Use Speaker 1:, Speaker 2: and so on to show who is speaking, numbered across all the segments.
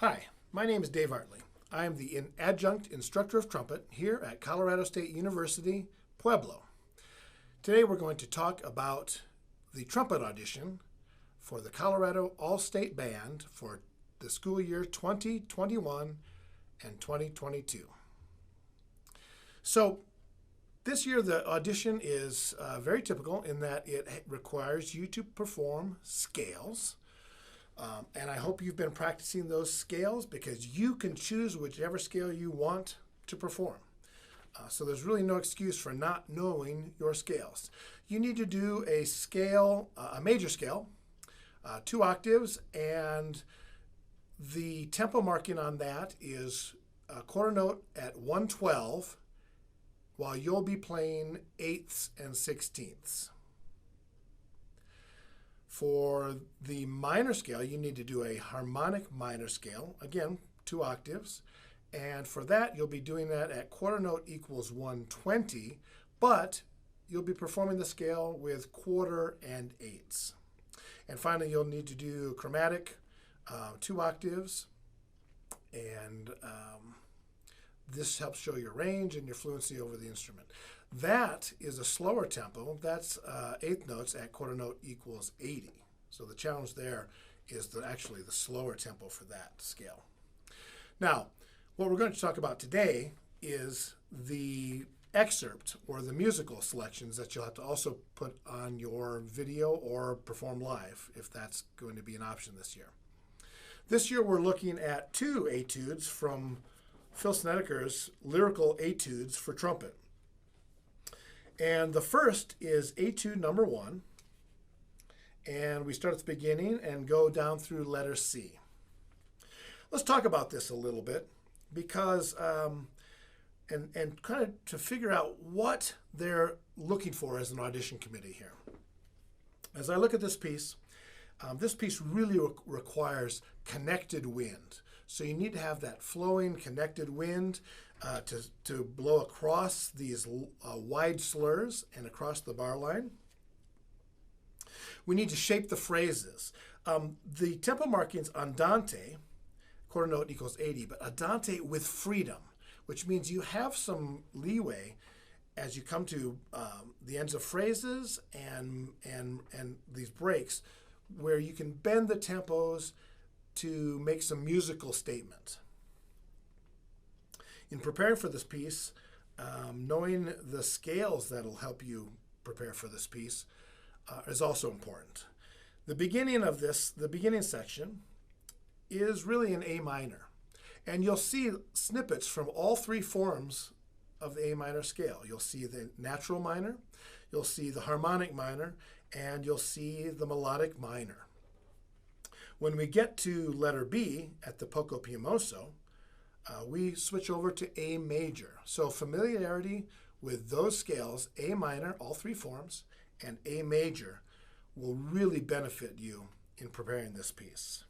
Speaker 1: Hi, my name is Dave Artley. I am the Adjunct Instructor of Trumpet here at Colorado State University, Pueblo. Today we're going to talk about the trumpet audition for the Colorado All-State Band for the school year 2021 and 2022. So this year the audition is very typical in that it requires you to perform scales. And I hope you've been practicing those scales because you can choose whichever scale you want to perform. So there's really no excuse for not knowing your scales. You need to do a scale, a major scale, 2 octaves, and the tempo marking on that is a quarter note at 1/12, while you'll be playing 8ths and 16ths. For the minor scale, you need to do a harmonic minor scale, again, 2 octaves. And for that, you'll be doing that at quarter note equals 120, but you'll be performing the scale with quarter and 8ths. And finally, you'll need to do chromatic, 2 octaves. And this helps show your range and your fluency over the instrument. That is a slower tempo. That's 8th notes at quarter note equals 80. So the challenge there is actually the slower tempo for that scale. Now, what we're going to talk about today is the excerpt or the musical selections that you'll have to also put on your video or perform live if that's going to be an option this year. This year we're looking at 2 etudes from Phil Snedeker's Lyrical Etudes for Trumpet. And the first is Etude number 1. And we start at the beginning and go down through letter C. Let's talk about this a little bit because, and kind of to figure out what they're looking for as an audition committee here. As I look at this piece really requires connected wind. So you need to have that flowing, connected wind to blow across these wide slurs and across the bar line. We need to shape the phrases. The tempo markings andante, quarter note equals 80, but andante with freedom, which means you have some leeway as you come to the ends of phrases and these breaks where you can bend the tempos to make some musical statement. In preparing for this piece, knowing the scales that'll help you prepare for this piece is also important. The beginning of this, the beginning section, is really in A minor. And you'll see snippets from all 3 forms of the A minor scale. You'll see the natural minor, you'll see the harmonic minor, and you'll see the melodic minor. When we get to letter B at the poco piemoso, we switch over to A major. So familiarity with those scales, A minor, all 3 forms, and A major, will really benefit you in preparing this piece.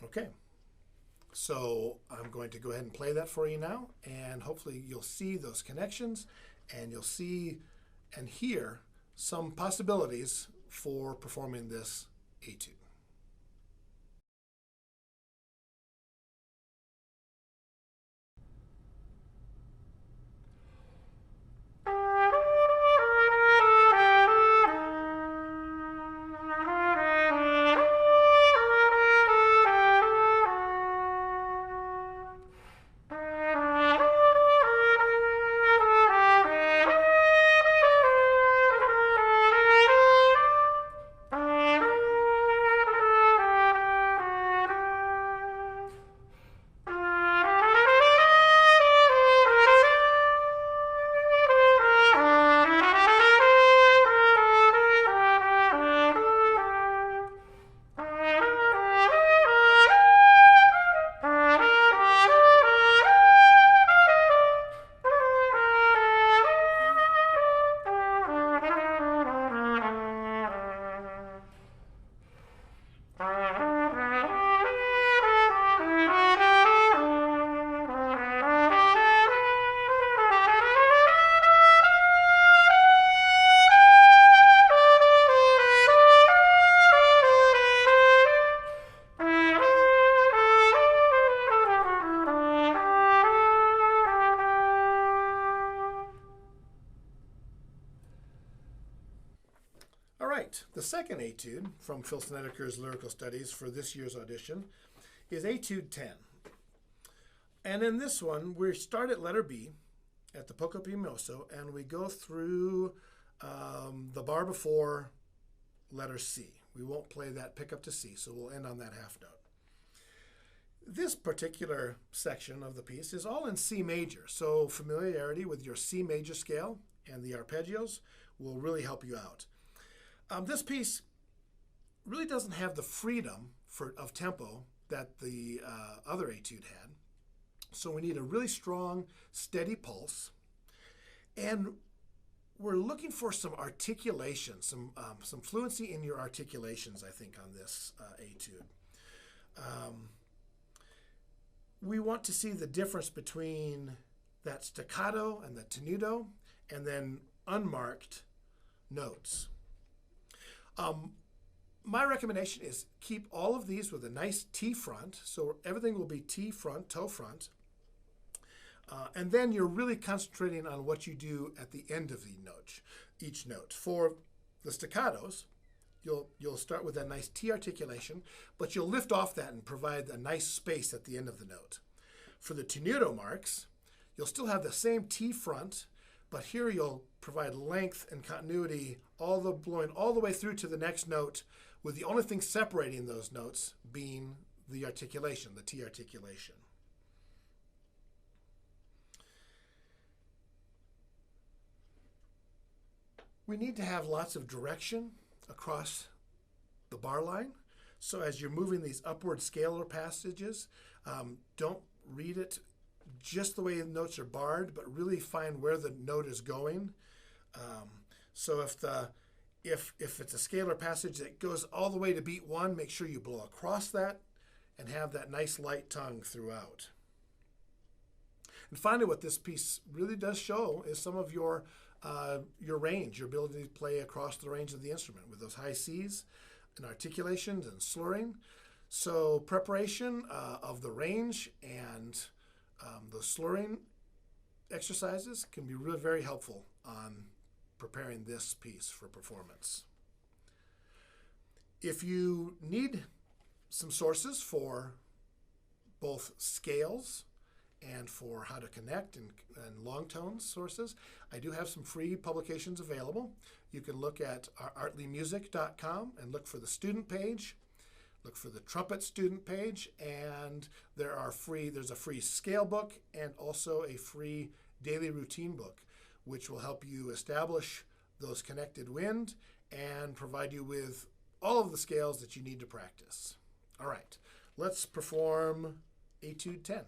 Speaker 1: Okay, so I'm going to go ahead and play that for you now, and hopefully you'll see those connections, and you'll see and hear some possibilities for performing this etude. second etude from Phil Snedeker's Lyrical Studies for this year's audition is Etude 10. And in this one, we start at letter B, at the poco pimoso, and we go through the bar before letter C. We won't play that pick up to C, so we'll end on that half note. This particular section of the piece is all in C major, so familiarity with your C major scale and the arpeggios will really help you out. This piece really doesn't have the freedom of tempo that the other etude had, so we need a really strong, steady pulse, and we're looking for some articulation, some fluency in your articulations, I think, on this etude. We want to see the difference between that staccato and the tenuto, and then unmarked notes. My recommendation is keep all of these with a nice T front, so everything will be T front, toe front, and then you're really concentrating on what you do at the end of the note, each note. For the staccatos, you'll start with that nice T articulation, but you'll lift off that and provide a nice space at the end of the note. For the tenuto marks, you'll still have the same T front, but here you'll provide length and continuity blowing all the way through to the next note, with the only thing separating those notes being the articulation, the T articulation. We need to have lots of direction across the bar line. So as you're moving these upward scalar passages, don't read it just the way the notes are barred, but really find where the note is going. So if it's a scalar passage that goes all the way to beat 1, make sure you blow across that and have that nice light tongue throughout. And finally, what this piece really does show is some of your range, your ability to play across the range of the instrument with those high Cs and articulations and slurring. So preparation of the range and the slurring exercises can be really very helpful on preparing this piece for performance. If you need some sources for both scales and for how to connect and long tone sources, I do have some free publications available. You can look at artleymusic.com and look for the student page, look for the trumpet student page, and there's a free scale book and also a free daily routine book, which will help you establish those connected wind and provide you with all of the scales that you need to practice. All right, let's perform Etude 10.